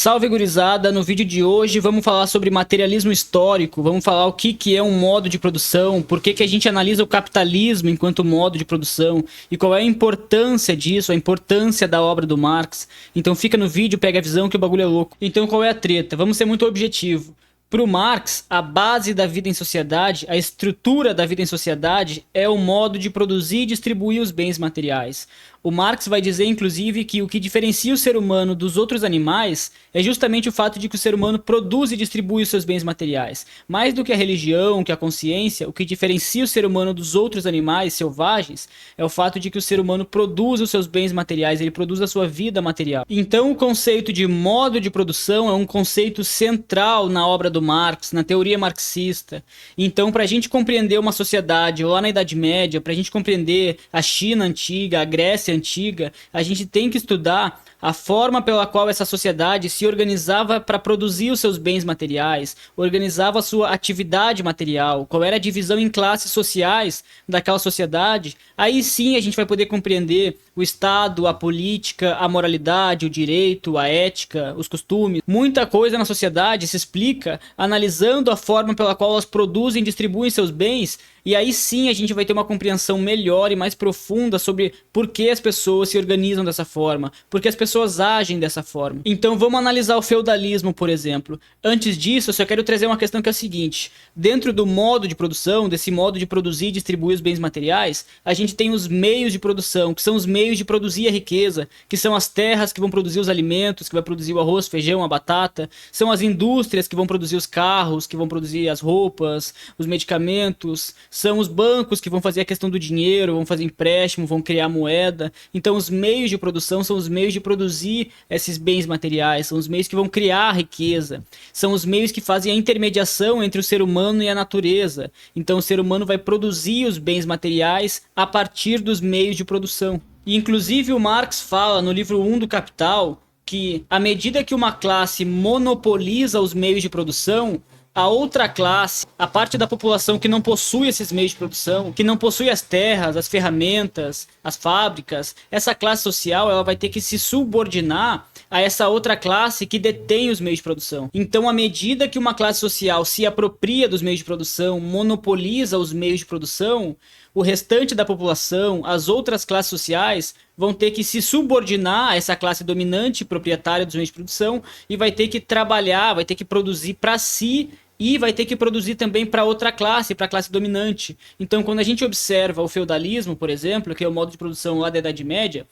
Salve gurizada, no vídeo de hoje vamos falar sobre materialismo histórico, vamos falar o que é um modo de produção, por que a gente analisa o capitalismo enquanto modo de produção e qual é a importância disso, a importância da obra do Marx. Então fica no vídeo, pega a visão que o bagulho é louco. Então qual é a treta? Vamos ser muito objetivo. Para o Marx, a base da vida em sociedade, a estrutura da vida em sociedade é o modo de produzir e distribuir os bens materiais. O Marx vai dizer, inclusive, que o que diferencia o ser humano dos outros animais é justamente o fato de que o ser humano produz e distribui os seus bens materiais. Mais do que a religião, que a consciência, o que diferencia o ser humano dos outros animais selvagens é o fato de que o ser humano produz os seus bens materiais, ele produz a sua vida material. Então, o conceito de modo de produção é um conceito central na obra do Marx, na teoria marxista. Então, para a gente compreender uma sociedade lá na Idade Média, para a gente compreender a China antiga, a Grécia antiga, a gente tem que estudar a forma pela qual essa sociedade se organizava para produzir os seus bens materiais, organizava a sua atividade material, qual era a divisão em classes sociais daquela sociedade. Aí sim a gente vai poder compreender o Estado, a política, a moralidade, o direito, a ética, os costumes. Muita coisa na sociedade se explica analisando a forma pela qual elas produzem e distribuem seus bens, e aí sim a gente vai ter uma compreensão melhor e mais profunda sobre por que as pessoas se organizam dessa forma, por que as pessoas agem dessa forma. Então vamos analisar o feudalismo, por exemplo. Antes disso, eu só quero trazer uma questão que é a seguinte: dentro do modo de produção, desse modo de produzir e distribuir os bens materiais, a gente tem os meios de produção, que são os meios de produzir a riqueza, que são as terras que vão produzir os alimentos, que vai produzir o arroz, feijão, a batata, são as indústrias que vão produzir os carros, que vão produzir as roupas, os medicamentos, são os bancos que vão fazer a questão do dinheiro, vão fazer empréstimo, vão criar moeda. Então os meios de produção são os meios de produzir esses bens materiais, são os meios que vão criar a riqueza, são os meios que fazem a intermediação entre o ser humano e a natureza. Então o ser humano vai produzir os bens materiais a partir dos meios de produção. E inclusive o Marx fala no livro 1 do Capital que à medida que uma classe monopoliza os meios de produção, a outra classe, a parte da população que não possui esses meios de produção, que não possui as terras, as ferramentas, as fábricas, essa classe social ela vai ter que se subordinar a essa outra classe que detém os meios de produção. Então, à medida que uma classe social se apropria dos meios de produção, monopoliza os meios de produção, o restante da população, as outras classes sociais, vão ter que se subordinar a essa classe dominante proprietária dos meios de produção e vai ter que trabalhar, vai ter que produzir para si e vai ter que produzir também para outra classe, para a classe dominante. Então, quando a gente observa o feudalismo, por exemplo, que é o modo de produção lá da Idade Média,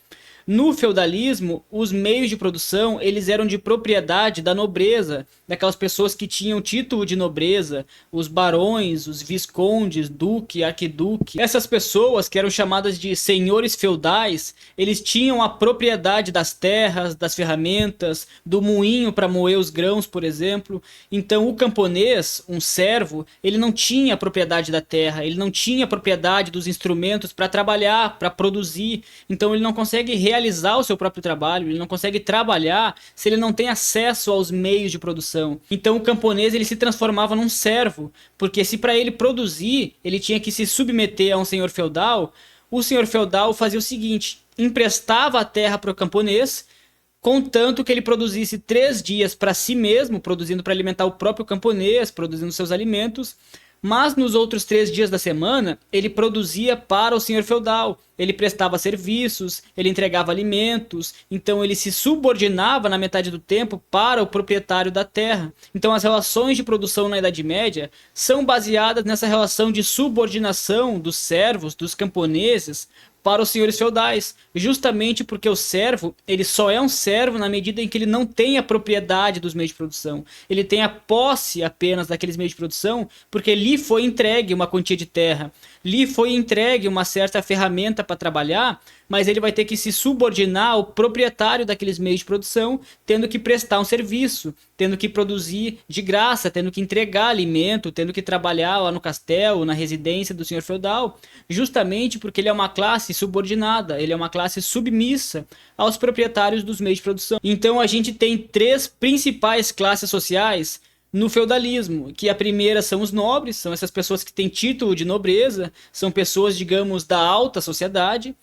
no feudalismo, os meios de produção eles eram de propriedade da nobreza, daquelas pessoas que tinham título de nobreza, os barões, os viscondes, duque, arquiduque. Essas pessoas, que eram chamadas de senhores feudais, eles tinham a propriedade das terras, das ferramentas, do moinho para moer os grãos, por exemplo. Então o camponês, um servo, ele não tinha a propriedade da terra, ele não tinha a propriedade dos instrumentos para trabalhar, para produzir. Então ele não consegue realizar o seu próprio trabalho, ele não consegue trabalhar se ele não tem acesso aos meios de produção. Então o camponês ele se transformava num servo, porque se para ele produzir ele tinha que se submeter a um senhor feudal, o senhor feudal fazia o seguinte: emprestava a terra para o camponês, contanto que ele produzisse 3 dias para si mesmo, produzindo para alimentar o próprio camponês, produzindo seus alimentos. Mas nos outros 3 dias da semana, ele produzia para o senhor feudal, ele prestava serviços, ele entregava alimentos, então ele se subordinava na metade do tempo para o proprietário da terra. Então as relações de produção na Idade Média são baseadas nessa relação de subordinação dos servos, dos camponeses, para os senhores feudais, justamente porque o servo ele só é um servo na medida em que ele não tem a propriedade dos meios de produção, ele tem a posse apenas daqueles meios de produção, porque lhe foi entregue uma quantia de terra, lhe foi entregue uma certa ferramenta para trabalhar, mas ele vai ter que se subordinar ao proprietário daqueles meios de produção, tendo que prestar um serviço, tendo que produzir de graça, tendo que entregar alimento, tendo que trabalhar lá no castelo, na residência do senhor feudal, justamente porque ele é uma classe subordinada, ele é uma classe submissa aos proprietários dos meios de produção. Então a gente tem 3 principais classes sociais no feudalismo, que a primeira são os nobres, são essas pessoas que têm título de nobreza, são pessoas, digamos, da alta sociedade.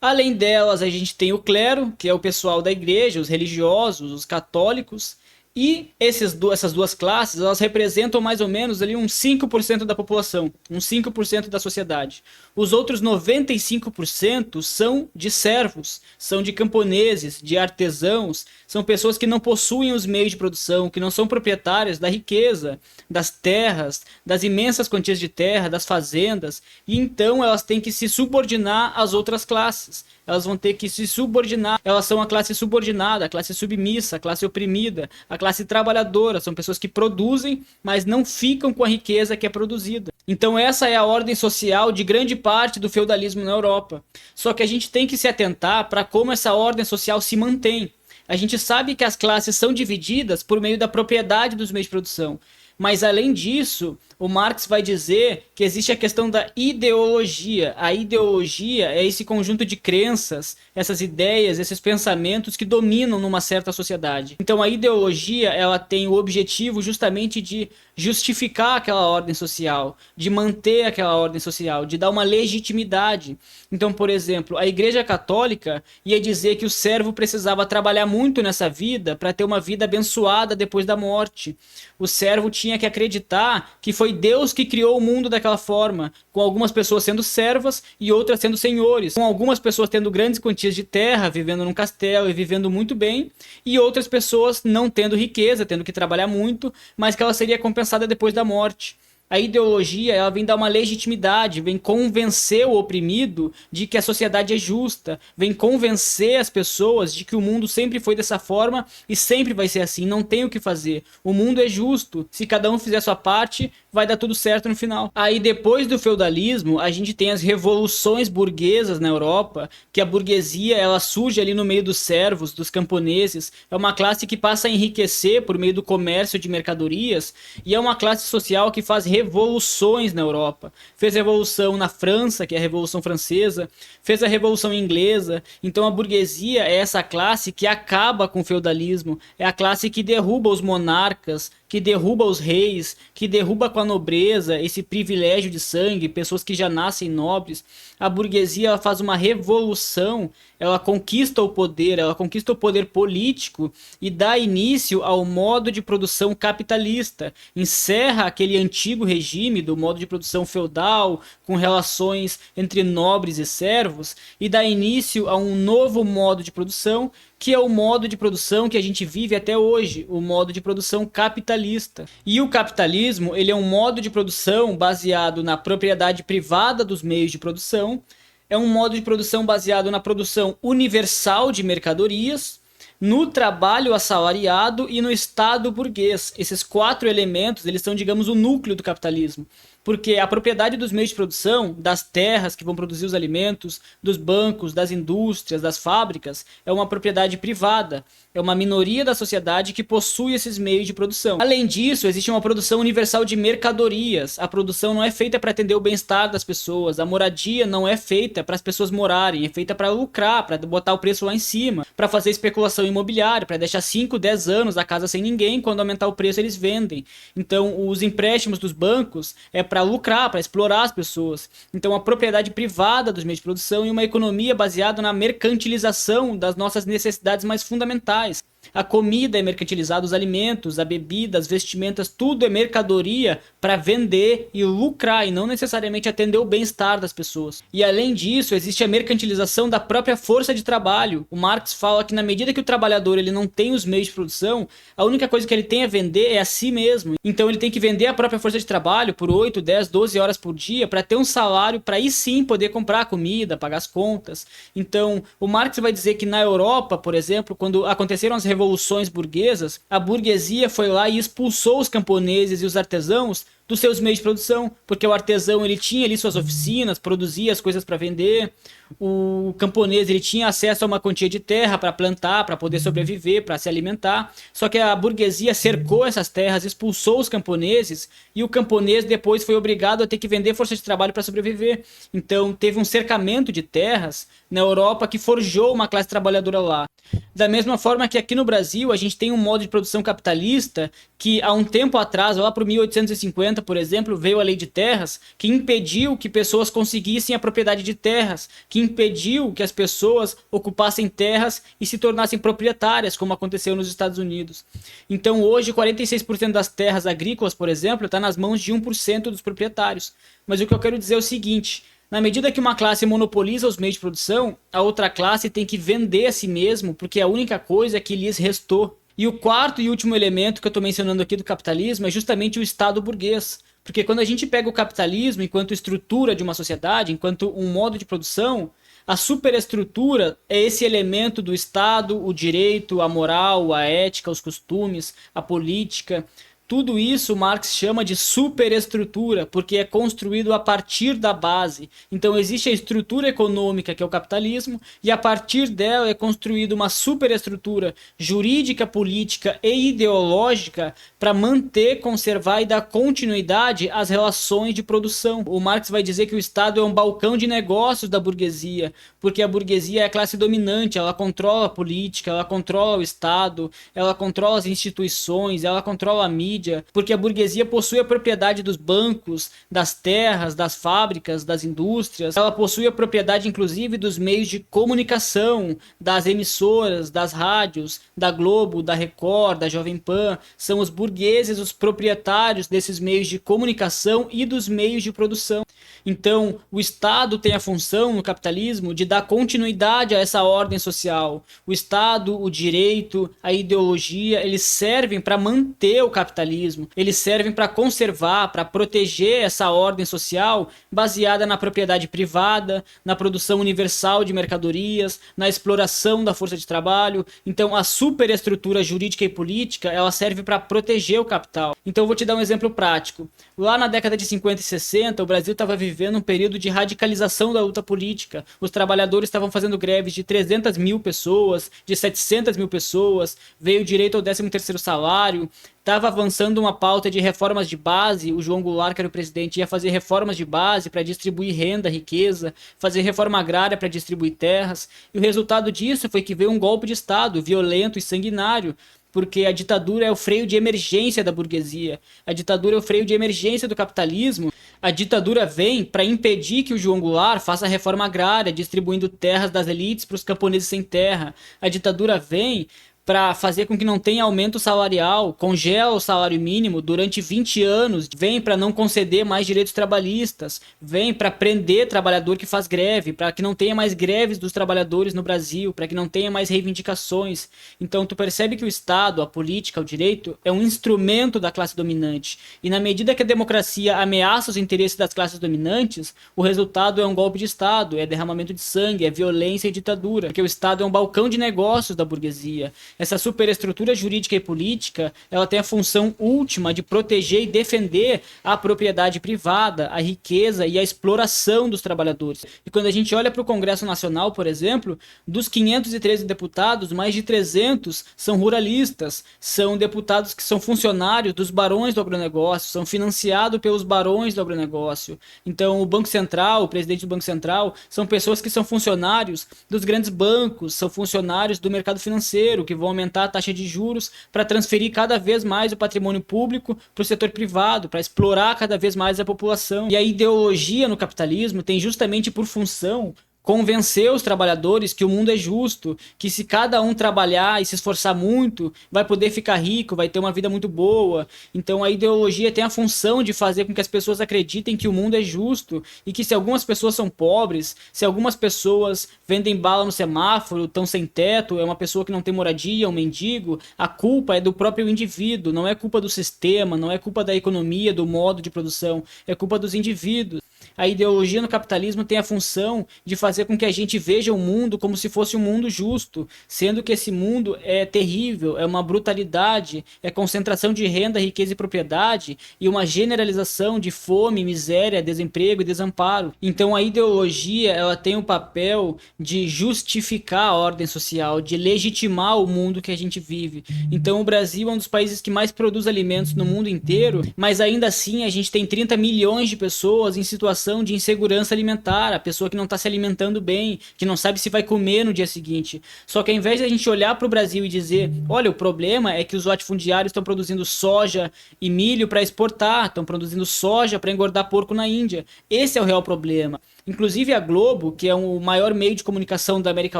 Além delas, a gente tem o clero, que é o pessoal da igreja, os religiosos, os católicos, e essas duas classes, elas representam mais ou menos ali uns 5% da população, uns 5% da sociedade. Os outros 95% são de servos, são de camponeses, de artesãos, são pessoas que não possuem os meios de produção, que não são proprietárias da riqueza, das terras, das imensas quantias de terra, das fazendas, e então elas têm que se subordinar às outras classes. Elas vão ter que se subordinar, elas são a classe subordinada, a classe submissa, a classe oprimida, a classe trabalhadora, são pessoas que produzem, mas não ficam com a riqueza que é produzida. Então essa é a ordem social de grande parte do feudalismo na Europa. Só que a gente tem que se atentar para como essa ordem social se mantém. A gente sabe que as classes são divididas por meio da propriedade dos meios de produção. Mas além disso, o Marx vai dizer que existe a questão da ideologia. A ideologia é esse conjunto de crenças, essas ideias, esses pensamentos que dominam numa certa sociedade. Então a ideologia, ela tem o objetivo justamente de justificar aquela ordem social, de manter aquela ordem social, de dar uma legitimidade. Então, por exemplo, a Igreja Católica ia dizer que o servo precisava trabalhar muito nessa vida para ter uma vida abençoada depois da morte. O servo tinha que acreditar que foi Deus que criou o mundo daquela forma, com algumas pessoas sendo servas e outras sendo senhores, com algumas pessoas tendo grandes quantias de terra, vivendo num castelo e vivendo muito bem, e outras pessoas não tendo riqueza, tendo que trabalhar muito, mas que ela seria compensada depois da morte. A ideologia, ela vem dar uma legitimidade, vem convencer o oprimido de que a sociedade é justa, vem convencer as pessoas de que o mundo sempre foi dessa forma e sempre vai ser assim, não tem o que fazer. O mundo é justo, se cada um fizer a sua parte, vai dar tudo certo no final. Aí depois do feudalismo, a gente tem as revoluções burguesas na Europa, que a burguesia, ela surge ali no meio dos servos, dos camponeses, é uma classe que passa a enriquecer por meio do comércio de mercadorias, e é uma classe social que faz revoluções na Europa. Fez revolução na França, que é a Revolução Francesa, fez a Revolução Inglesa. Então a burguesia é essa classe que acaba com o feudalismo, é a classe que derruba os monarcas, que derruba os reis, que derruba com a nobreza, esse privilégio de sangue, pessoas que já nascem nobres. A burguesia, ela faz uma revolução, ela conquista o poder político e dá início ao modo de produção capitalista, encerra aquele antigo regime do modo de produção feudal, com relações entre nobres e servos, e dá início a um novo modo de produção, que é o modo de produção que a gente vive até hoje, o modo de produção capitalista. E o capitalismo, ele é um modo de produção baseado na propriedade privada dos meios de produção, é um modo de produção baseado na produção universal de mercadorias, no trabalho assalariado e no Estado burguês. Esses 4 elementos, eles são, digamos, o núcleo do capitalismo. Porque a propriedade dos meios de produção, das terras que vão produzir os alimentos, dos bancos, das indústrias, das fábricas, é uma propriedade privada. É uma minoria da sociedade que possui esses meios de produção. Além disso, existe uma produção universal de mercadorias. A produção não é feita para atender o bem-estar das pessoas. A moradia não é feita para as pessoas morarem. É feita para lucrar, para botar o preço lá em cima, para fazer especulação imobiliária, para deixar 5, 10 anos a casa sem ninguém. Quando aumentar o preço, eles vendem. Então, os empréstimos dos bancos é para lucrar, para explorar as pessoas. Então a propriedade privada dos meios de produção e uma economia baseada na mercantilização das nossas necessidades mais fundamentais. A comida é mercantilizada, os alimentos, a bebida, as vestimentas, tudo é mercadoria para vender e lucrar e não necessariamente atender o bem-estar das pessoas. E além disso, existe a mercantilização da própria força de trabalho. O Marx fala que na medida que o trabalhador ele não tem os meios de produção, a única coisa que ele tem a vender é a si mesmo. Então ele tem que vender a própria força de trabalho por 8, 10, 12 horas por dia para ter um salário para aí sim poder comprar comida, pagar as contas. Então o Marx vai dizer que na Europa, por exemplo, quando aconteceram as revoluções burguesas, a burguesia foi lá e expulsou os camponeses e os artesãos dos seus meios de produção, porque o artesão ele tinha ali suas oficinas, produzia as coisas para vender, o camponês ele tinha acesso a uma quantia de terra para plantar, para poder sobreviver, para se alimentar, só que a burguesia cercou essas terras, expulsou os camponeses e o camponês depois foi obrigado a ter que vender força de trabalho para sobreviver. Então teve um cercamento de terras na Europa que forjou uma classe trabalhadora lá. Da mesma forma que aqui no Brasil a gente tem um modo de produção capitalista que há um tempo atrás, lá para o 1850, por exemplo, veio a Lei de Terras, que impediu que pessoas conseguissem a propriedade de terras, que impediu que as pessoas ocupassem terras e se tornassem proprietárias, como aconteceu nos Estados Unidos. Então hoje 46% das terras agrícolas, por exemplo, está nas mãos de 1% dos proprietários. Mas o que eu quero dizer é o seguinte: na medida que uma classe monopoliza os meios de produção, a outra classe tem que vender a si mesmo, porque é a única coisa que lhes restou. E o quarto e último elemento que eu estou mencionando aqui do capitalismo é justamente o Estado burguês. Porque quando a gente pega o capitalismo enquanto estrutura de uma sociedade, enquanto um modo de produção, a superestrutura é esse elemento do Estado, o direito, a moral, a ética, os costumes, a política. Tudo isso Marx chama de superestrutura, porque é construído a partir da base. Então existe a estrutura econômica, que é o capitalismo, e a partir dela é construída uma superestrutura jurídica, política e ideológica para manter, conservar e dar continuidade às relações de produção. O Marx vai dizer que o Estado é um balcão de negócios da burguesia, porque a burguesia é a classe dominante, ela controla a política, ela controla o Estado, ela controla as instituições, ela controla a mídia, porque a burguesia possui a propriedade dos bancos, das terras, das fábricas, das indústrias. Ela possui a propriedade, inclusive, dos meios de comunicação, das emissoras, das rádios, da Globo, da Record, da Jovem Pan. São os burgueses os proprietários desses meios de comunicação e dos meios de produção. Então, o Estado tem a função no capitalismo de dar continuidade a essa ordem social. O Estado, o direito, a ideologia, eles servem para manter o capitalismo. Eles servem para conservar, para proteger essa ordem social baseada na propriedade privada, na produção universal de mercadorias, na exploração da força de trabalho. Então, a superestrutura jurídica e política, ela serve para proteger o capital. Então, eu vou te dar um exemplo prático. Lá na década de 50 e 60, o Brasil estava vivendo um período de radicalização da luta política. Os trabalhadores estavam fazendo greves de 300 mil pessoas, de 700 mil pessoas, veio direito ao 13º salário, estava avançando uma pauta de reformas de base. O João Goulart, que era o presidente, ia fazer reformas de base para distribuir renda, riqueza, fazer reforma agrária para distribuir terras, e o resultado disso foi que veio um golpe de Estado violento e sanguinário, porque a ditadura é o freio de emergência da burguesia, a ditadura é o freio de emergência do capitalismo. A ditadura vem para impedir que o João Goulart faça a reforma agrária, distribuindo terras das elites para os camponeses sem terra. A ditadura vem para fazer com que não tenha aumento salarial, congela o salário mínimo durante 20 anos, vem para não conceder mais direitos trabalhistas, vem para prender trabalhador que faz greve, para que não tenha mais greves dos trabalhadores no Brasil, para que não tenha mais reivindicações. Então tu percebe que o Estado, a política, o direito é um instrumento da classe dominante, e na medida que a democracia ameaça os interesses das classes dominantes, o resultado é um golpe de Estado, é derramamento de sangue, é violência e ditadura, porque o Estado é um balcão de negócios da burguesia. Essa superestrutura jurídica e política, ela tem a função última de proteger e defender a propriedade privada, a riqueza e a exploração dos trabalhadores. E quando a gente olha para o Congresso Nacional, por exemplo, dos 513 deputados, mais de 300 são ruralistas, são deputados que são funcionários dos barões do agronegócio, são financiados pelos barões do agronegócio. Então o Banco Central, o presidente do Banco Central, são pessoas que são funcionários dos grandes bancos, são funcionários do mercado financeiro, que vão aumentar a taxa de juros para transferir cada vez mais o patrimônio público para o setor privado, para explorar cada vez mais a população. E a ideologia no capitalismo tem justamente por função convencer os trabalhadores que o mundo é justo, que se cada um trabalhar e se esforçar muito, vai poder ficar rico, vai ter uma vida muito boa. Então a ideologia tem a função de fazer com que as pessoas acreditem que o mundo é justo, e que se algumas pessoas são pobres, se algumas pessoas vendem bala no semáforo, estão sem teto, é uma pessoa que não tem moradia, um mendigo, a culpa é do próprio indivíduo, não é culpa do sistema, não é culpa da economia, do modo de produção, é culpa dos indivíduos. A ideologia no capitalismo tem a função de fazer com que a gente veja o mundo como se fosse um mundo justo, sendo que esse mundo é terrível, é uma brutalidade, é concentração de renda, riqueza e propriedade, e uma generalização de fome, miséria, desemprego e desamparo. Então a ideologia, ela tem o papel de justificar a ordem social, de legitimar o mundo que a gente vive. Então o Brasil é um dos países que mais produz alimentos no mundo inteiro, mas ainda assim a gente tem 30 milhões de pessoas em situação situação de insegurança alimentar, a pessoa que não está se alimentando bem, que não sabe se vai comer no dia seguinte. Só que ao invés de a gente olhar para o Brasil e dizer, olha, o problema é que os latifundiários estão produzindo soja e milho para exportar, estão produzindo soja para engordar porco na Índia. Esse é o real problema. Inclusive a Globo, que é o maior meio de comunicação da América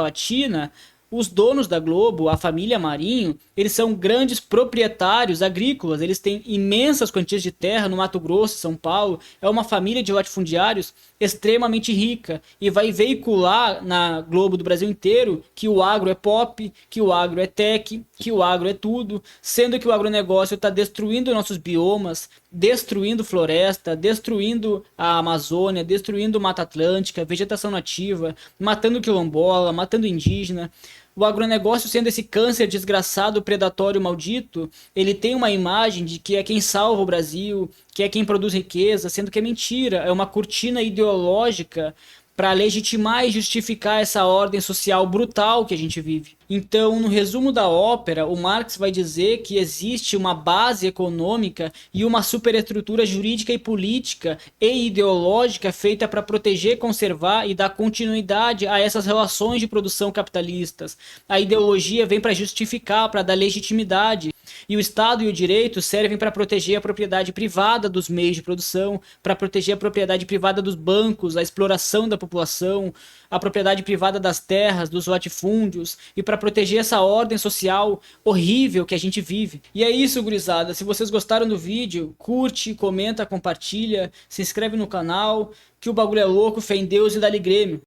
Latina, os donos da Globo, a família Marinho, eles são grandes proprietários agrícolas, eles têm imensas quantias de terra no Mato Grosso, São Paulo, é uma família de latifundiários extremamente rica e vai veicular na Globo do Brasil inteiro que o agro é pop, que o agro é tech, que o agro é tudo, sendo que o agronegócio está destruindo nossos biomas, destruindo floresta, destruindo a Amazônia, destruindo Mata Atlântica, vegetação nativa, matando quilombola, matando indígena. O agronegócio, sendo esse câncer desgraçado, predatório, maldito, ele tem uma imagem de que é quem salva o Brasil, que é quem produz riqueza, sendo que é mentira, é uma cortina ideológica para legitimar e justificar essa ordem social brutal que a gente vive. Então, no resumo da ópera, o Marx vai dizer que existe uma base econômica e uma superestrutura jurídica e política e ideológica feita para proteger, conservar e dar continuidade a essas relações de produção capitalistas. A ideologia vem para justificar, para dar legitimidade. E o Estado e o direito servem para proteger a propriedade privada dos meios de produção, para proteger a propriedade privada dos bancos, a exploração da população, a propriedade privada das terras, dos latifúndios, e para proteger essa ordem social horrível que a gente vive. E é isso, gurizada. Se vocês gostaram do vídeo, curte, comenta, compartilha, se inscreve no canal, que o bagulho é louco, fé em Deus e dá-lhe Grêmio.